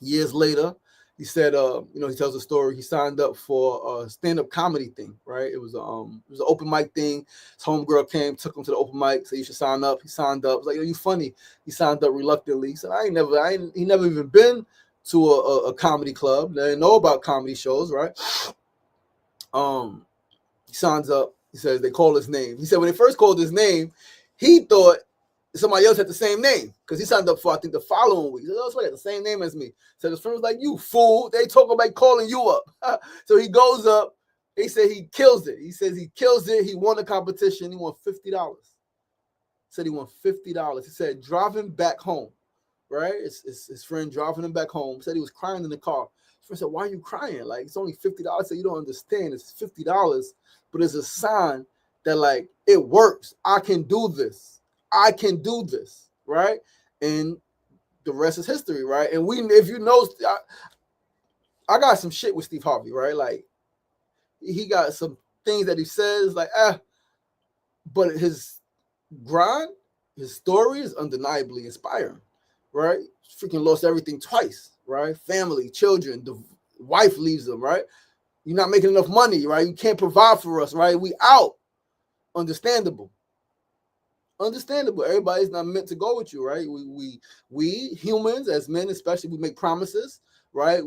Years later, he said, he tells a story. He signed up for a stand-up comedy thing, right? It was an open mic thing. His homegirl came, took him to the open mic, said you should sign up. He signed up. It was like, you funny. He signed up reluctantly. He said, he never even been to a comedy club. They didn't know about comedy shows, right? He signs up. He says they call his name. He said when they first called his name, he thought somebody else had the same name because he signed up for, I think, the following week. He said, oh, somebody got the same name as me. So his friend was like, you fool. They talk about calling you up. So he goes up. He said he kills it. He says he kills it. He won the competition. He won $50. Said he won $50. He said driving back home, right? His friend driving him back home. Said he was crying in the car. His friend said, why are you crying? Like, it's only $50. I said, you don't understand. It's $50, but it's a sign that, like, it works. I can do this. I can do this, right? And the rest is history, right? And if you know, I got some shit with Steve Harvey, right? Like, he got some things that he says, like, but his grind, his story is undeniably inspiring, right? Freaking lost everything twice, right? Family, children, the wife leaves him, right? You're not making enough money, right? You can't provide for us, right? We out. Understandable. Everybody's not meant to go with you, right? We humans, as men especially, we make promises, right?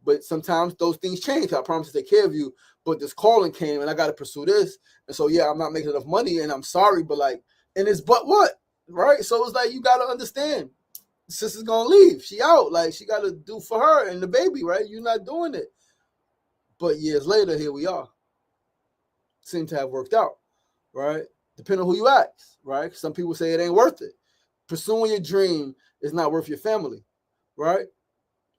But sometimes those things change. I promise to take care of you, but this calling came and I got to pursue this. And so, yeah, I'm not making enough money and I'm sorry, but like, and it's but what, right? So it's like, you got to understand, sister's going to leave. She out. Like, she got to do for her and the baby, right? You're not doing it. But years later, here we are. Seem to have worked out, right? Depending on who you ask, right? Some people say it ain't worth it. Pursuing your dream is not worth your family, right?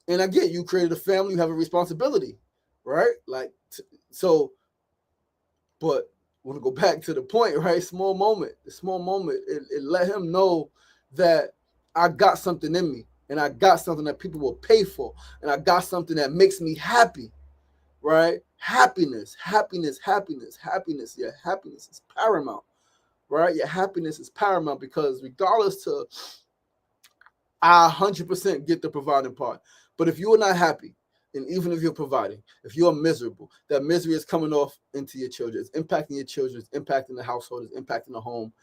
And I get you created a family, you have a responsibility, right? Like, so, but I want to go back to the point, right? The small moment, it let him know that I got something in me and I got something that people will pay for and I got something that makes me happy, right? Happiness. Yeah, happiness is paramount, right? Your happiness is paramount because regardless to, I 100% get the providing part. But if you are not happy, and even if you're providing, if you are miserable, that misery is coming off into your children. It's impacting your children. It's impacting the household. It's impacting the home.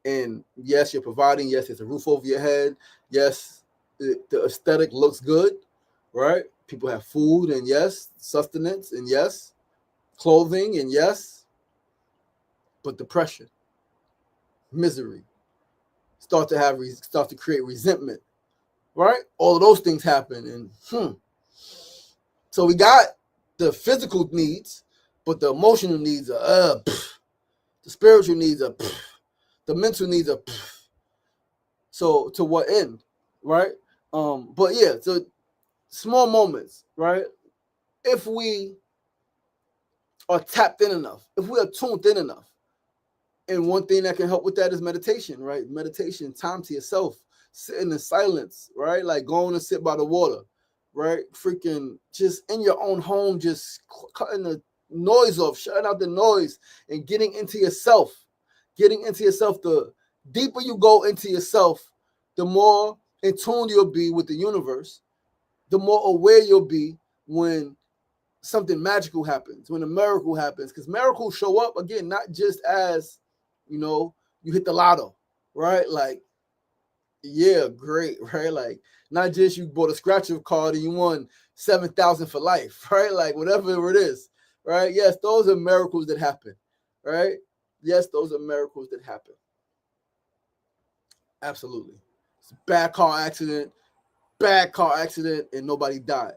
And yes, you're providing. Yes, there's a roof over your head. Yes, the aesthetic looks good, right? People have food, and yes, sustenance, and yes, clothing, and yes, but depression, misery, start to create resentment, right? All of those things happen, and so we got the physical needs, but the emotional needs are the spiritual needs are the mental needs are so to what end, right? But yeah, so small moments, right? If we are tapped in enough, if we are tuned in enough, and one thing that can help with that is meditation, right? Meditation, time to yourself, sitting in silence, right? Like going to sit by the water, right? Freaking just in your own home, just cutting the noise off, shutting out the noise and getting into yourself. The deeper you go into yourself, the more in tune you'll be with the universe, the more aware you'll be when something magical happens, when a miracle happens, because miracles show up, again, not just as, you hit the lotto, right? Like, yeah, great, right? Like, not just you bought a scratcher card and you won 7,000 for life, right? Like, whatever it is, right? Yes, those are miracles that happen, right? Yes, those are miracles that happen. Absolutely. It's a bad car accident, and nobody died.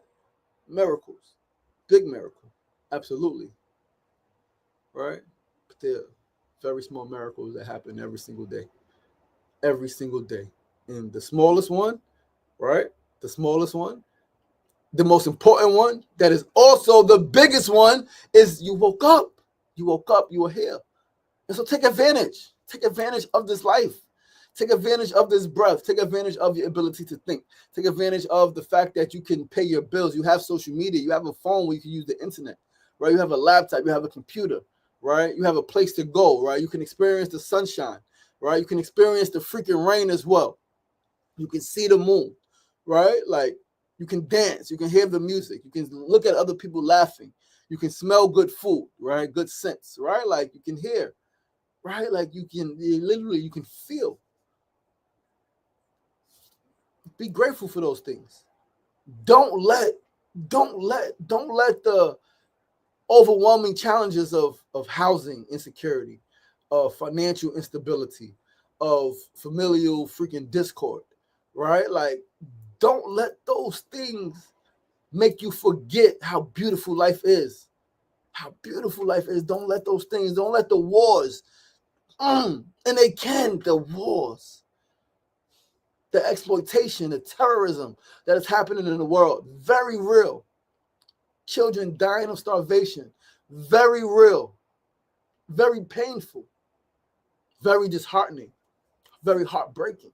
Miracles. Big miracle. Absolutely. Right? But there are very small miracles that happen every single day. Every single day. And the smallest one, right? The smallest one, the most important one, that is also the biggest one, is you woke up. You woke up, you were here. And so take advantage. Take advantage of this life. Take advantage of this breath. Take advantage of your ability to think. Take advantage of the fact that you can pay your bills. You have social media. You have a phone where you can use the internet, right? You have a laptop. You have a computer, right? You have a place to go, right? You can experience the sunshine, right? You can experience the freaking rain as well. You can see the moon, right? Like, you can dance. You can hear the music. You can look at other people laughing. You can smell good food, right? Good scents, right? Like, you can hear, right? Like, you can feel. Be grateful for those things. Don't let the overwhelming challenges of housing insecurity, of financial instability, of familial freaking discord, right? Like, don't let those things make you forget how beautiful life is. How beautiful life is. Don't let those things, don't let the wars, and the wars, the exploitation, the terrorism that is happening in the world, very real. Children dying of starvation, very real, very painful, very disheartening, very heartbreaking.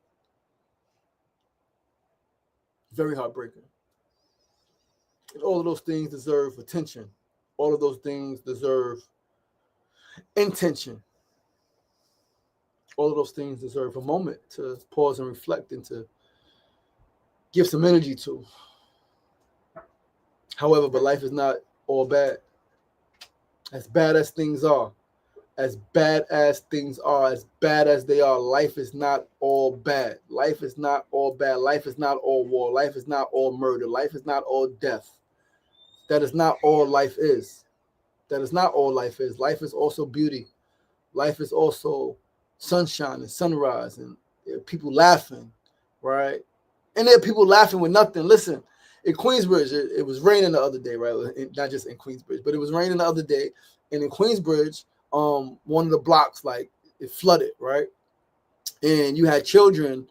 Very heartbreaking. And all of those things deserve attention. All of those things deserve intention. All of those things deserve a moment to pause and reflect and to give some energy to. However, but life is not all bad. As bad as things are, as bad as they are, life is not all bad. Life is not all bad. Life is not all war. Life is not all murder. Life is not all death. That is not all life is. That is not all life is. Life is also beauty. Life is also sunshine and sunrise and people laughing, right? And there are people laughing with nothing. Listen, in Queensbridge, it was raining the other day, right? Not just in Queensbridge, but it was raining the other day. And in Queensbridge, one of the blocks, like, it flooded, right? And you had children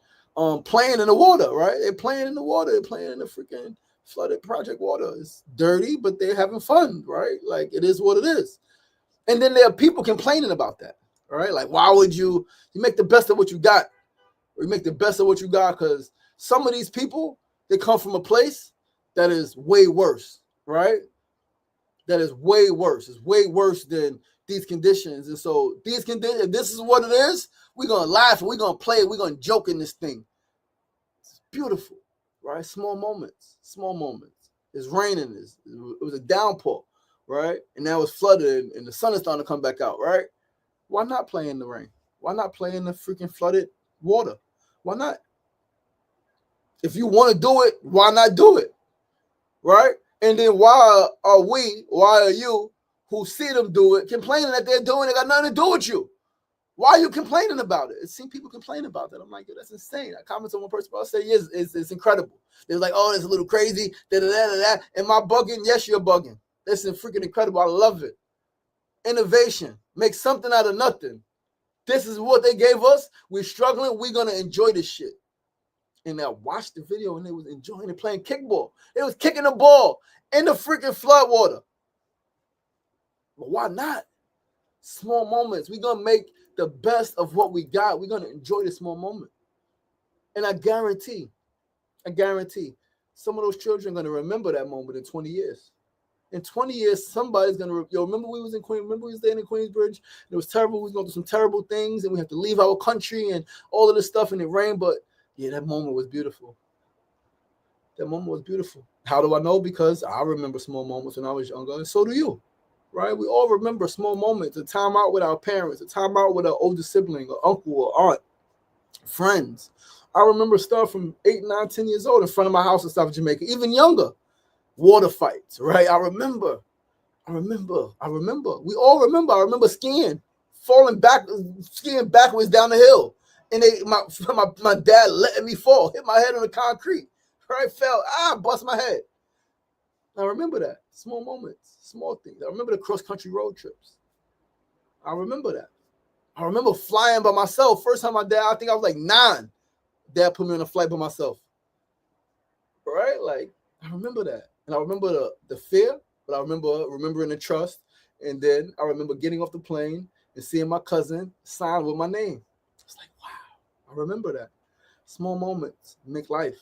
playing in the water, right? They're playing in the water. They're playing in the freaking flooded project water. It's dirty, but they're having fun, right? Like, it is what it is. And then there are people complaining about that, right? Like, why would you make the best of what you got? Or you make the best of what you got because some of these people, they come from a place that is way worse, right? That is way worse. It's way worse than these conditions. And so these conditions, if this is what it is, we're going to laugh and we're going to play, we're going to joke in this thing. It's beautiful, right? Small moments. It's raining. It was a downpour, right? And now it's flooded and the sun is starting to come back out, right? Why not play in the rain? Why not play in the freaking flooded water? Why not? If you want to do it, why not do it? Right? And then why are you who see them do it complaining that they're doing it? Got nothing to do with you. Why are you complaining about it? I've seen people complain about that. I'm like, yo, that's insane. I comment on one person, I'll say, yes, it's incredible. They're like, oh, it's a little crazy. Am I bugging? Yes, you're bugging. That's freaking incredible. I love it. Innovation. Make something out of nothing. This is what they gave us. We're struggling. We're going to enjoy this shit. And I watched the video and they was enjoying it, playing kickball. They was kicking the ball in the freaking flood water. But why not? Small moments. We're going to make the best of what we got. We're going to enjoy the small moment. And I guarantee, some of those children are going to remember that moment in 20 years. In 20 years, somebody's going to, remember we was staying in Queensbridge? It was terrible. We was going through some terrible things and we had to leave our country and all of this stuff and it rained. But yeah, that moment was beautiful. How do I know? Because I remember small moments when I was younger, and so do you, right? We all remember small moments, a time out with our parents, a time out with our older sibling, or uncle, or aunt, friends. I remember stuff from 8, 9, 10 years old in front of my house in South Jamaica, even younger. Water fights, right? I remember. We all remember. I remember skiing backwards down the hill. And my dad letting me fall, hit my head on the concrete. Right? Fell. Bust my head. I remember that. Small moments, small things. I remember the cross-country road trips. I remember that. I remember flying by myself. First time I think I was like 9. Dad put me on a flight by myself. Right? Like, I remember that. And I remember the fear, but I remember remembering the trust. And then I remember getting off the plane and seeing my cousin sign with my name. It's like, wow. I remember that. Small moments make life.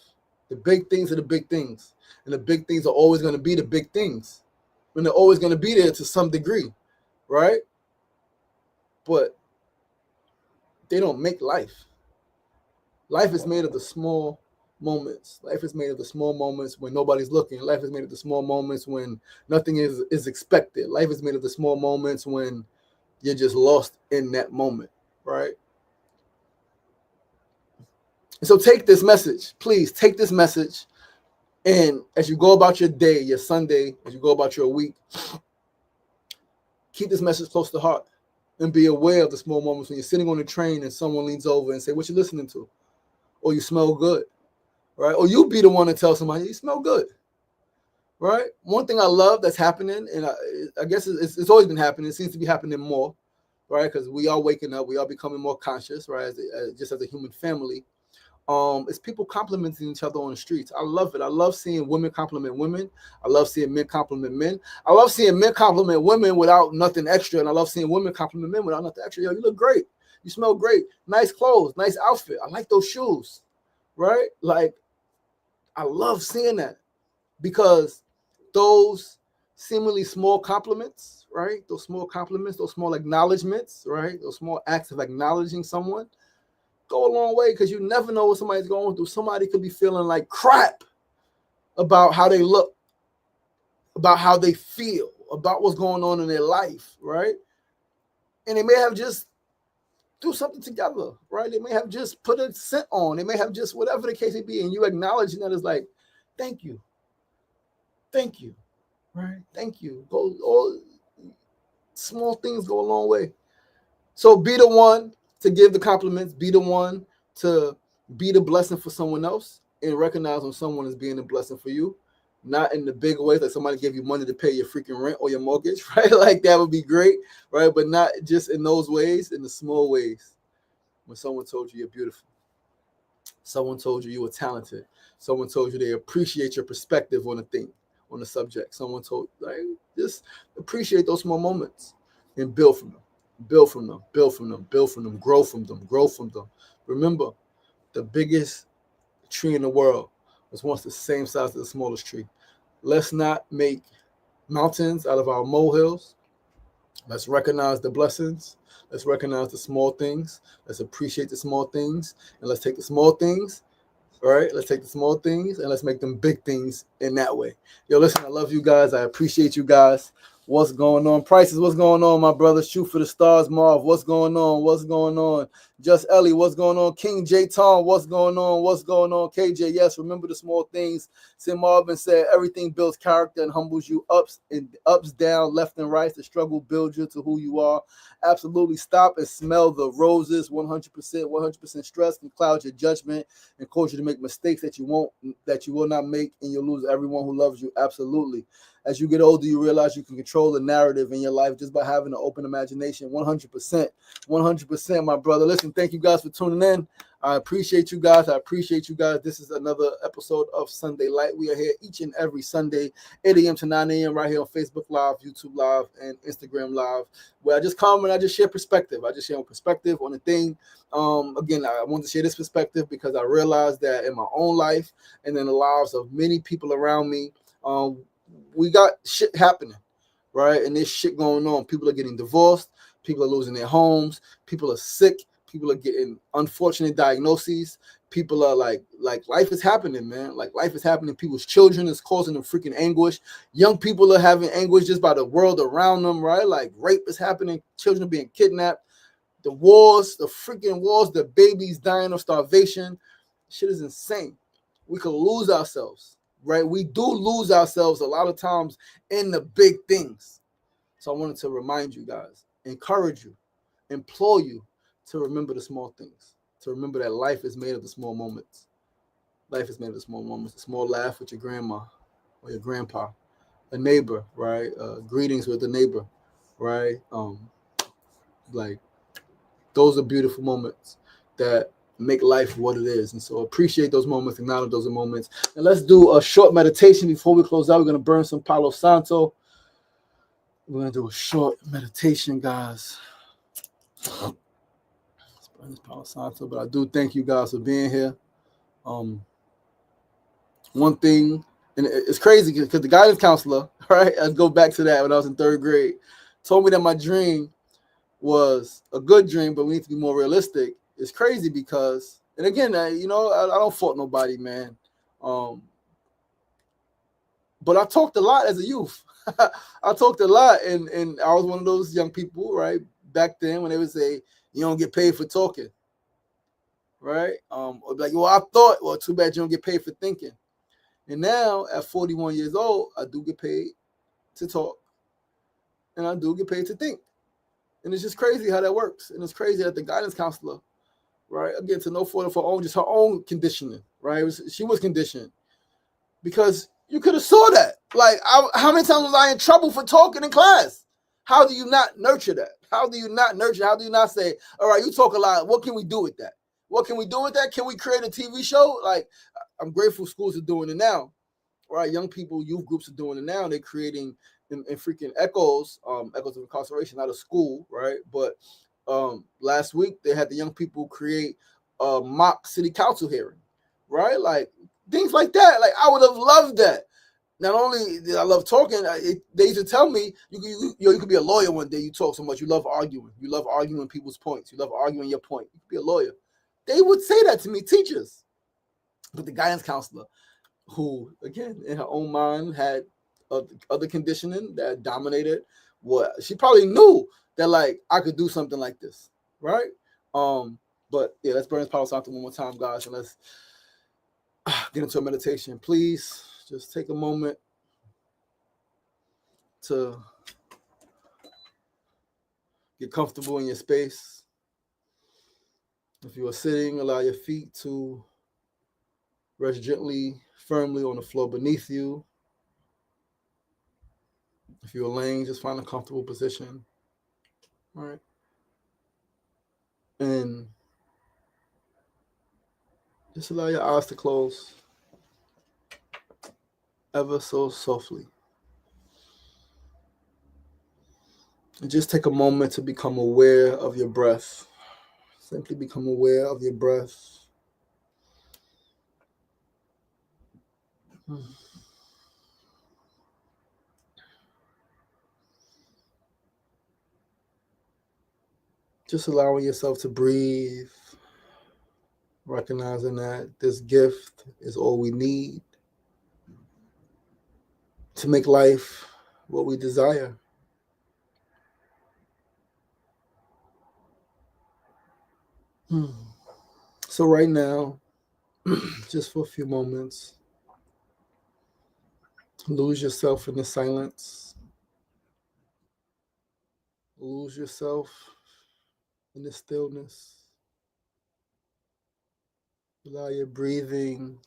The big things are the big things. And the big things are always going to be the big things. And they're always going to be there to some degree, right? But they don't make life. Life is made of the small moments. Life is made of the small moments when nobody's looking. Life is made of the small moments when nothing is expected. Life is made of the small moments when you're just lost in that moment, right? And so take this message. Please take this message. And as you go about your day, your Sunday, as you go about your week, keep this message close to heart and be aware of the small moments when you're sitting on the train and someone leans over and say, what you listening to? Or you smell good, right? Or you be the one to tell somebody, you smell good, right? One thing I love that's happening, and I guess it's always been happening, it seems to be happening more, right? Because we are waking up, we are becoming more conscious, right? Just as a human family. It's people complimenting each other on the streets. I love it. I love seeing women compliment women. I love seeing men compliment men. I love seeing men compliment women without nothing extra. And I love seeing women compliment men without nothing extra. Yo, you look great. You smell great. Nice clothes. Nice outfit. I like those shoes. Right? Like, I love seeing that because those seemingly small compliments, right? Those small compliments, those small acknowledgments, right? Those small acts of acknowledging someone go a long way because you never know what somebody's going through. Somebody could be feeling like crap about how they look, about how they feel, about what's going on in their life, right? And they may have just do something together, right? They may have just put a scent on. They may have just whatever the case may be, and you acknowledging that is like, thank you, right? Thank you. All small things go a long way. So be the one to give the compliments, be the one to be the blessing for someone else, and recognize when someone is being a blessing for you, not in the big ways like somebody give you money to pay your freaking rent or your mortgage, right? Like that would be great, right? But not just in those ways, in the small ways. When someone told you you're beautiful, someone told you were talented, someone told you they appreciate your perspective on a thing, on the subject. Someone told, like, just appreciate those small moments and build from them. Build from them, build from them, build from them, grow from them, grow from them. Remember, the biggest tree in the world was once the same size as the smallest tree. Let's not make mountains out of our molehills. Let's recognize the blessings. Let's recognize the small things. Let's appreciate the small things. And let's take the small things, all right? Let's take the small things and let's make them big things in that way. Yo, listen, I love you guys. I appreciate you guys. What's going on? Prices, what's going on, my brother? Shoot for the stars, Marv. What's going on? What's going on? Just Ellie, what's going on? King J Tom, what's going on? What's going on? KJ, yes, remember the small things. Sim Marvin said everything builds character and humbles you, ups, down, left and right. The struggle builds you to who you are. Absolutely. Stop and smell the roses. 100% stress can cloud your judgment and cause you to make mistakes that you will not make, and you'll lose everyone who loves you. Absolutely. As you get older, you realize you can control the narrative in your life just by having an open imagination. 100%, my brother. Listen, thank you guys for tuning in. I appreciate you guys. This is another episode of Sunday Light. We are here each and every Sunday, 8 a.m. to 9 a.m. right here on Facebook Live, YouTube Live, and Instagram Live, where I just come and I just share perspective. I just share perspective on a thing. Again, I want to share this perspective because I realized that in my own life and in the lives of many people around me, we got shit happening, right? And there's shit going on. People are getting divorced. People are losing their homes. People are sick. People are getting unfortunate diagnoses. People are like life is happening, man. Like life is happening. People's children is causing them freaking anguish. Young people are having anguish just by the world around them, right? Like rape is happening. Children are being kidnapped. The wars, the freaking wars, the babies dying of starvation. Shit is insane. We could lose ourselves. Right? We do lose ourselves a lot of times in the big things. So I wanted to remind you guys, encourage you, implore you to remember the small things, to remember that life is made of the small moments. Life is made of the small moments, a small laugh with your grandma or your grandpa, a neighbor, right? Greetings with a neighbor, right? Like those are beautiful moments that make life what it is. And so appreciate those moments, acknowledge those moments. And let's do a short meditation before we close out. We're going to burn some Palo Santo. We're going to do a short meditation, guys. Let's burn It's Palo Santo, but I do thank you guys for being here. One thing, and it's crazy because the guidance counselor, right? I'd go back to that when I was in third grade, told me that my dream was a good dream, but we need to be more realistic. It's crazy because, and again, I don't fault nobody, man. But I talked a lot as a youth. I talked a lot, and I was one of those young people, right? Back then when they would say, you don't get paid for talking, right? Or like, well, I thought, well, too bad you don't get paid for thinking. And now at 41 years old, I do get paid to talk, and I do get paid to think. And it's just crazy how that works. And it's crazy that the guidance counselor, right, again, to no fault of her own, just her own conditioning, right? She was conditioned because you could have saw that. Like, how many times was I in trouble for talking in class? How do you not nurture that? How do you not nurture? How do you not say, all right, you talk a lot. What can we do with that? What can we do with that? Can we create a TV show? Like, I'm grateful schools are doing it now, right? Young people, youth groups are doing it now. They're creating in freaking echoes of incarceration out of school, right? But last week they had the young people create a mock city council hearing, right? Like things like that. Like I would have loved that. Not only did I love talking, they used to tell me you could be a lawyer one day. You talk so much, you love arguing. You love arguing people's points. You love arguing your point. You could be a lawyer. They would say that to me, teachers. But the guidance counselor, who again in her own mind had other conditioning that dominated what she probably knew that like I could do something like this, right? But yeah, let's burn this Palo Santo one more time, guys, and let's get into a meditation. Please just take a moment to get comfortable in your space. If you are sitting, allow your feet to rest gently, firmly on the floor beneath you. If you're laying, just find a comfortable position. All right. And just allow your eyes to close ever so softly. And just take a moment to become aware of your breath. Simply become aware of your breath. Just allowing yourself to breathe, recognizing that this gift is all we need to make life what we desire. So right now, just for a few moments, lose yourself in the silence. Lose yourself in the stillness. Allow your breathing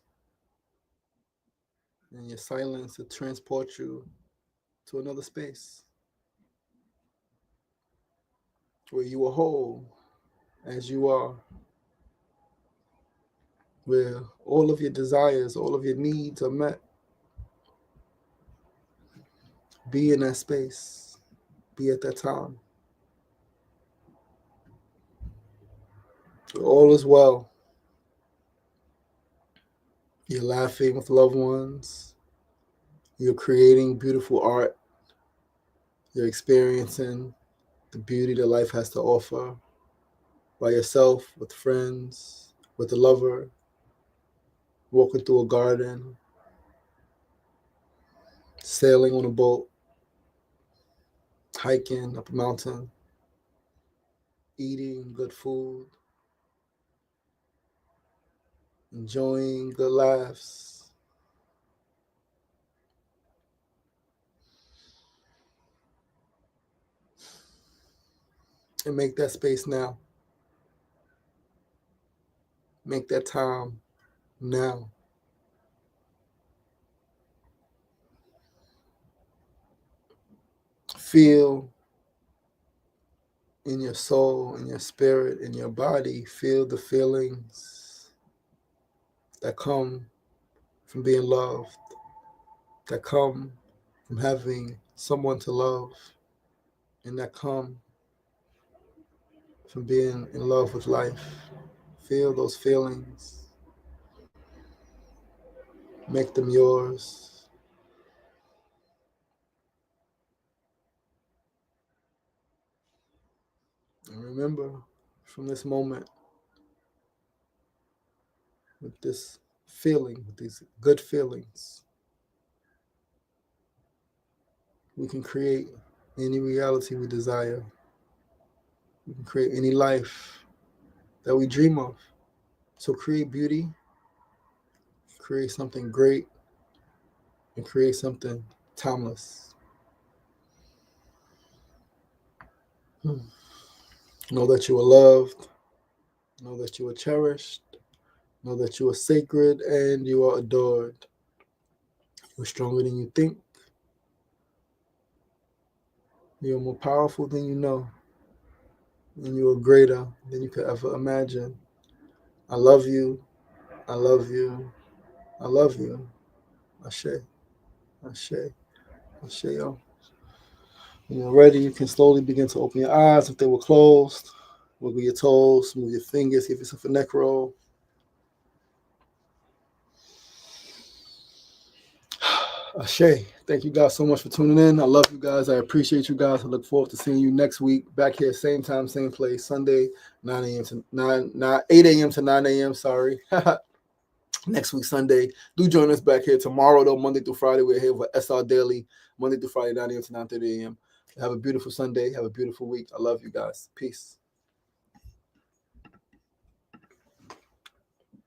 and your silence to transport you to another space where you are whole as you are, where all of your desires, all of your needs are met. Be in that space. Be at that time. All is well. You're laughing with loved ones. You're creating beautiful art. You're experiencing the beauty that life has to offer by yourself, with friends, with a lover, walking through a garden, sailing on a boat, hiking up a mountain, eating good food, enjoying good laughs. And make that space now. Make that time now. Feel in your soul, in your spirit, in your body, feel the feelings that come from being loved, that come from having someone to love, and that come from being in love with life. Feel those feelings. Make them yours. And remember, from this moment, with this feeling, with these good feelings, we can create any reality we desire. We can create any life that we dream of. So create beauty, create something great, and create something timeless. Know that you are loved. Know that you are cherished. Know that you are sacred and you are adored. You're stronger than you think. You're more powerful than you know. And you are greater than you could ever imagine. I love you. I love you. I love you. Ashe. Ashe. Ashe, yo. When you're ready, you can slowly begin to open your eyes if they were closed. Wiggle your toes, move your fingers, give yourself a neck roll. Ashe, thank you guys so much for tuning in. I love you guys. I appreciate you guys. I look forward to seeing you next week. Back here, same time, same place, Sunday, 8 a.m. to 9 a.m. Sorry. Next week, Sunday. Do join us back here tomorrow, though, Monday through Friday. We're here for SR Daily, Monday through Friday, 9 a.m. to 9:30 a.m. Have a beautiful Sunday. Have a beautiful week. I love you guys. Peace.